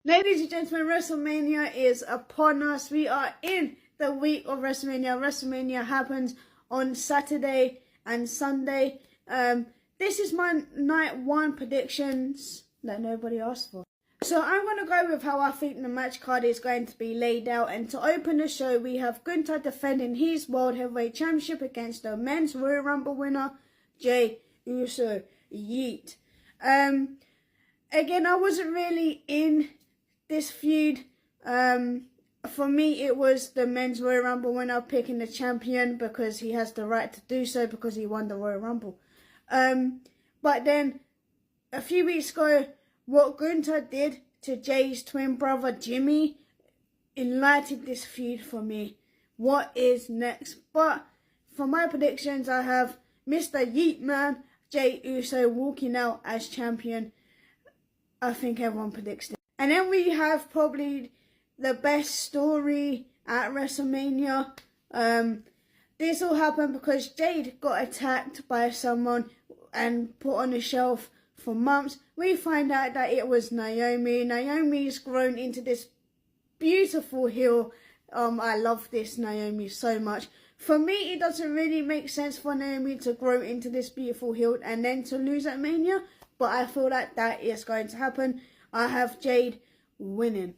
Ladies and gentlemen, WrestleMania is upon us. We are in the week of WrestleMania. WrestleMania happens on Saturday and Sunday. This is my night one predictions that nobody asked for. So I'm going to go with how I think the match card is going to be laid out. And to open the show, we have Gunther defending his World Heavyweight Championship against the Men's Royal Rumble winner, Jey Uso. Yeet. Again, I wasn't really in this feud. For me, it was the Men's Royal Rumble winner picking the champion because he has the right to do so because he won the Royal Rumble. But then a few weeks ago, what Gunther did to Jay's twin brother Jimmy enlightened this feud for me. What is next? But for my predictions, I have Mr. Yeet Man, Jey Uso walking out as champion. I think everyone predicts it. And then we have probably the best story at WrestleMania. This all happened because Jade got attacked by someone and put on a shelf for months. We find out that it was Naomi. Naomi's grown into this beautiful heel. I love this Naomi so much. For me, it doesn't really make sense for Naomi to grow into this beautiful heel and then to lose at Mania. But I feel like that is going to happen. I have Jade winning.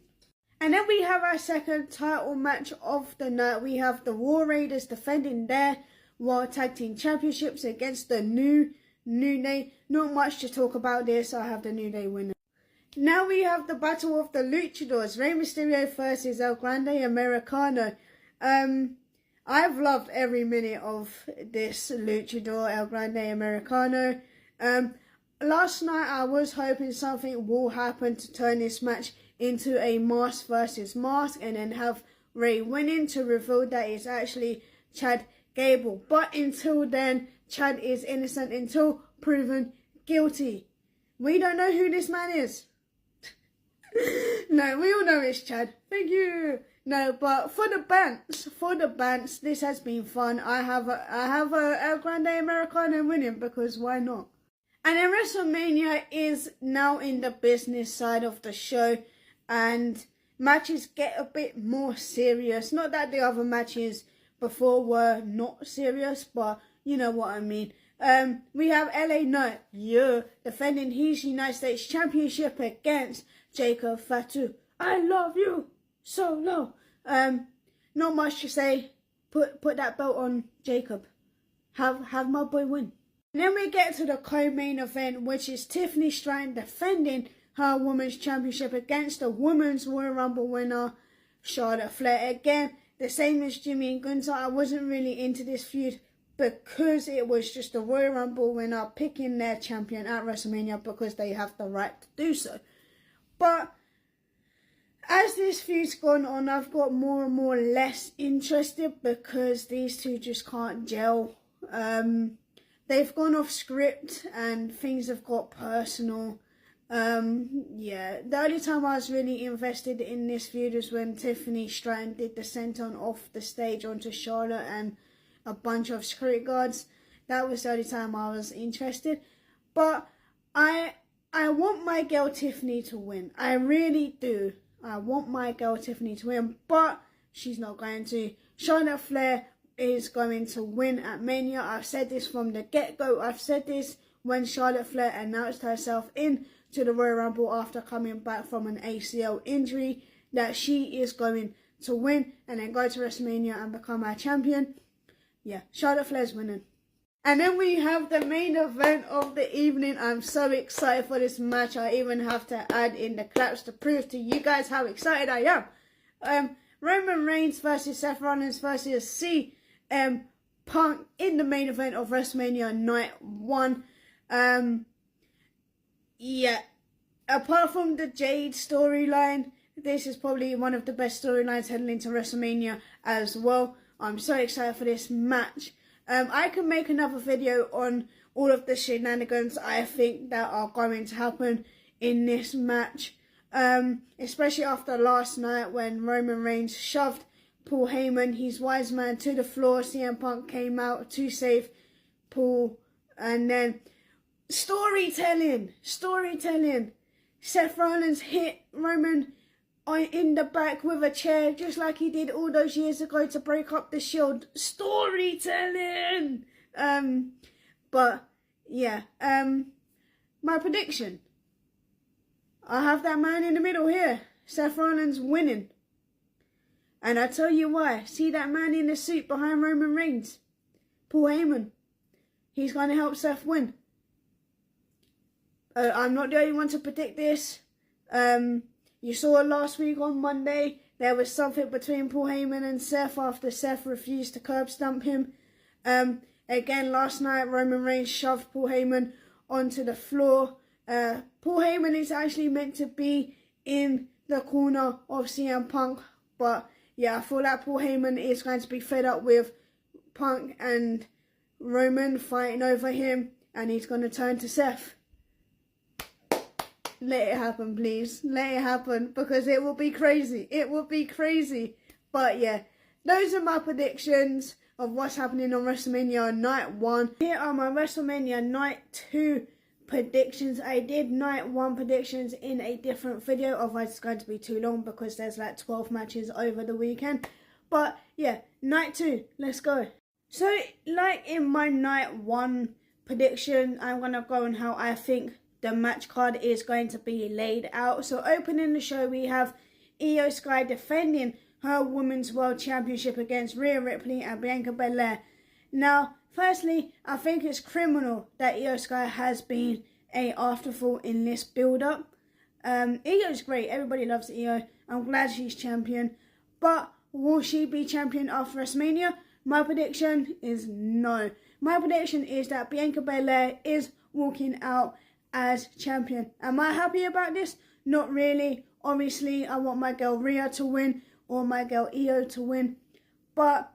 And then we have our second title match of the night. We have the War Raiders defending their World Tag Team Championships against the New Day. Not much to talk about this. I have the New Day winning. Now we have the Battle of the Luchadors. Rey Mysterio versus El Grande Americano. I've loved every minute of this Luchador El Grande Americano. Last night I was hoping something will happen to turn this match into a mask versus mask and then have Rey winning to reveal that it's actually Chad Gable. But until then, Chad is innocent until proven guilty. We don't know who this man is. No, we all know it's Chad. Thank you. No, but for the bants, this has been fun. I have a El Grande Americano winning because why not? And then WrestleMania is now in the business side of the show and matches get a bit more serious. Not that the other matches before were not serious, but you know what I mean. We have LA Knight, defending his United States Championship against Jacob Fatu. I love you so low. Not much to say. Put that belt on Jacob. Have my boy win. And then we get to the co-main event, which is Tiffany Stratton defending her Women's Championship against the Women's Royal Rumble winner, Charlotte Flair. Again, the same as Jimmy and Gunther, I wasn't really into this feud because it was just the Royal Rumble winner picking their champion at WrestleMania because they have the right to do so. But as this feud's gone on, I've got more and more less interested because these two just can't gel. They've gone off script and things have got personal. Yeah, the only time I was really invested in this feud was when Tiffany Stratton did the senton off the stage onto Charlotte and a bunch of security guards. That was the only time I was interested. But I want my girl Tiffany to win. I really do. I want my girl Tiffany to win, but she's not going to. Charlotte Flair is going to win at Mania. I've said this from the get-go. I've said this when Charlotte Flair announced herself into the Royal Rumble after coming back from an ACL injury, that she is going to win and then go to WrestleMania and become our champion. Yeah, Charlotte Flair's winning. And then we have the main event of the evening. I'm so excited for this match. I even have to add in the claps to prove to you guys how excited I am. Roman Reigns versus Seth Rollins versus CM Punk in the main event of WrestleMania Night 1. Yeah, apart from the Jade storyline, this is probably one of the best storylines heading into WrestleMania as well. I'm so excited for this match. I can make another video on all of the shenanigans I think that are going to happen in this match. Especially after last night when Roman Reigns shoved Paul Heyman, his wise man, to the floor. CM Punk came out to save Paul. And then storytelling. Seth Rollins hit Roman in the back with a chair, just like he did all those years ago to break up the Shield. Storytelling! But, yeah. My prediction. I have that man in the middle here. Seth Rollins winning. And I tell you why. See that man in the suit behind Roman Reigns? Paul Heyman. He's going to help Seth win. I'm not the only one to predict this. You saw last week on Monday, there was something between Paul Heyman and Seth after Seth refused to curb stomp him. Again, last night, Roman Reigns shoved Paul Heyman onto the floor. Paul Heyman is actually meant to be in the corner of CM Punk. But, yeah, I feel like Paul Heyman is going to be fed up with Punk and Roman fighting over him. And he's going to turn to Seth. Let it happen, please. Let it happen, because it will be crazy. It will be crazy. But yeah, those are my predictions of what's happening on WrestleMania Night 1. Here are my WrestleMania Night 2 predictions. I did Night 1 predictions in a different video, otherwise it's going to be too long because there's like 12 matches over the weekend. But yeah, Night 2, let's go. So, like in my Night 1 prediction, I'm going to go on how I think the match card is going to be laid out. So opening the show, we have Io Sky defending her Women's World Championship against Rhea Ripley and Bianca Belair. Now, firstly, I think it's criminal that Io Sky has been a afterthought in this build-up. Io's great. Everybody loves Io. I'm glad she's champion. But will she be champion after WrestleMania? My prediction is no. My prediction is that Bianca Belair is walking out as champion. Am I happy about this? Not really. Obviously, I want my girl Rhea to win or my girl Io to win. But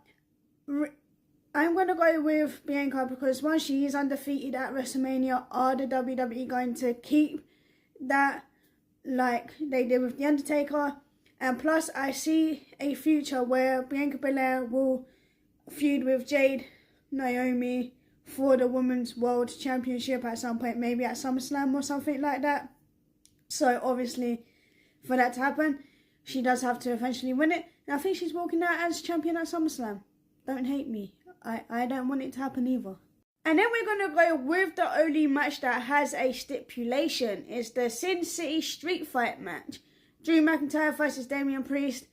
I'm going to go with Bianca because once she is undefeated at WrestleMania, are the WWE going to keep that like they did with The Undertaker? And plus, I see a future where Bianca Belair will feud with Jade, Naomi, for the Women's World Championship at some point, maybe at SummerSlam or something like that. So obviously, for that to happen, she does have to eventually win it. And I think she's walking out as champion at SummerSlam. Don't hate me. I don't want it to happen either. And then we're going to go with the only match that has a stipulation. It's the Sin City Street Fight match. Drew McIntyre versus Damian Priest.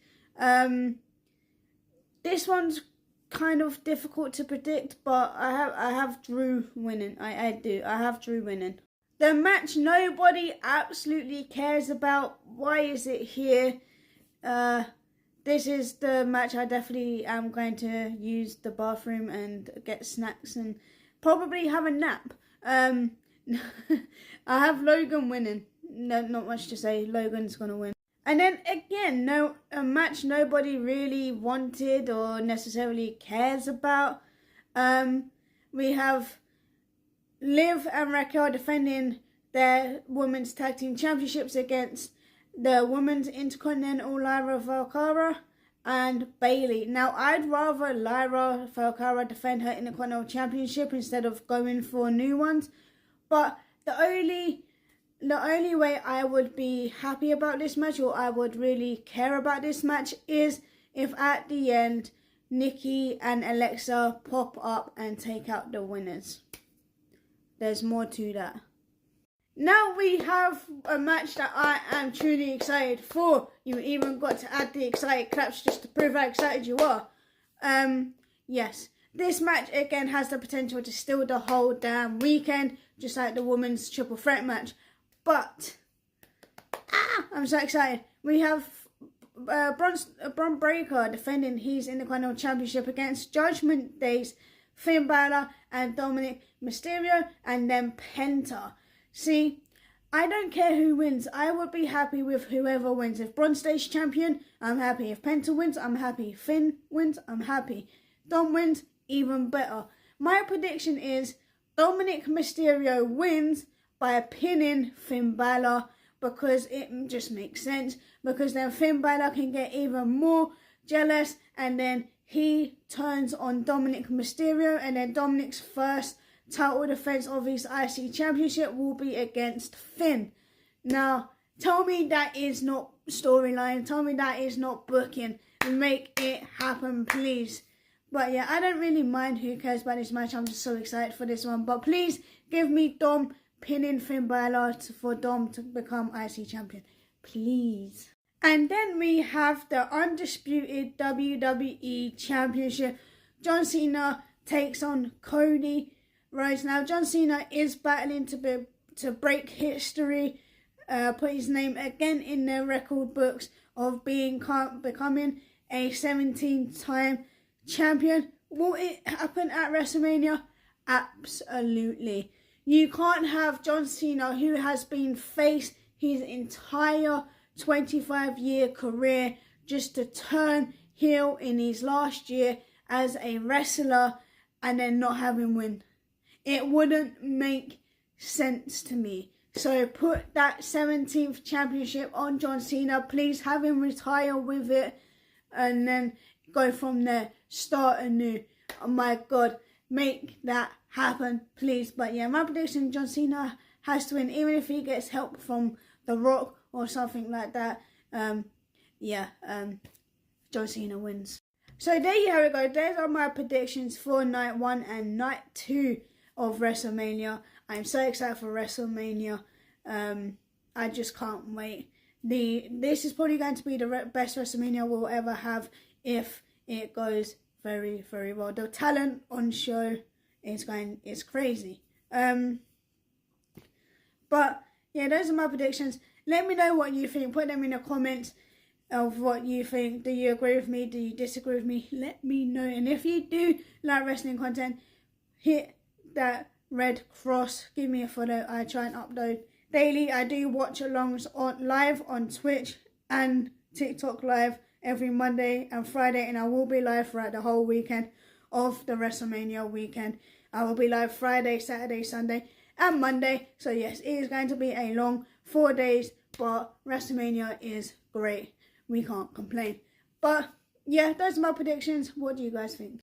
This one's kind of difficult to predict, but I have Drew winning. I do. I have Drew winning. The match nobody absolutely cares about. Why is it here? This is the match I definitely am going to use the bathroom and get snacks and probably have a nap. I have Logan winning. No, not much to say. Logan's gonna win. And then again, a match nobody really wanted or necessarily cares about. We have Liv and Raquel defending their Women's Tag Team Championships against the Women's Intercontinental Lyra Valkyria and Bayley. Now, I'd rather Lyra Valkyria defend her Intercontinental Championship instead of going for new ones. But the only way I would be happy about this match, or I would really care about this match, is if at the end Nikki and Alexa pop up and take out the winners. There's more to that. Now we have a match that I am truly excited for. You even got to add the excited claps just to prove how excited you are. Yes. This match again has the potential to steal the whole damn weekend, just like the women's triple threat match. But I'm so excited. We have Braun Breaker defending his Intercontinental Championship against Judgment Day's Finn Balor and Dominic Mysterio, and then Penta. See, I don't care who wins. I would be happy with whoever wins. If Braun stays champion, I'm happy. If Penta wins, I'm happy. If Finn wins, I'm happy. Dom wins, even better. My prediction is Dominic Mysterio wins by pinning Finn Balor, because it just makes sense, because then Finn Balor can get even more jealous, and then he turns on Dominic Mysterio, and then Dominic's first title defense of his IC Championship will be against Finn. Now, tell me that is not storyline. Tell me that is not booking. Make it happen, please. But yeah, I don't really mind. Who cares about this match? I'm just so excited for this one. But please give me Dom pinning Finn Balor for Dom to become IC champion. Please. And then we have the undisputed WWE Championship. John Cena takes on Cody Rhodes. Now, John Cena is battling to break history, put his name again in the record books of becoming a 17-time champion. Will it happen at WrestleMania? Absolutely. You can't have John Cena, who has been faced his entire 25-year career, just to turn heel in his last year as a wrestler and then not have him win. It wouldn't make sense to me. So put that 17th championship on John Cena. Please have him retire with it and then go from there. Start anew. Oh my God. Make that happen, please. But yeah, my prediction, John Cena has to win, even if he gets help from The Rock or something like that. John Cena wins. So there you have it, guys. Those are my predictions for night 1 and night 2 of WrestleMania. I'm so excited for WrestleMania. I just can't wait. This is probably going to be the best WrestleMania we'll ever have if it goes very, very well. The talent on show is crazy. But yeah, those are my predictions. Let me know what you think. Put them in the comments of what you think. Do you agree with me? Do you disagree with me? Let me know. And if you do like wrestling content, hit that red cross. Give me a follow. I try and upload daily. I do watch alongs live on Twitch and TikTok live every Monday and Friday, and I will be live throughout the whole weekend of the WrestleMania weekend. I will be live Friday, Saturday, Sunday and Monday. So yes, it is going to be a long 4 days, but WrestleMania is great. We can't complain. But yeah, those are my predictions. What do you guys think?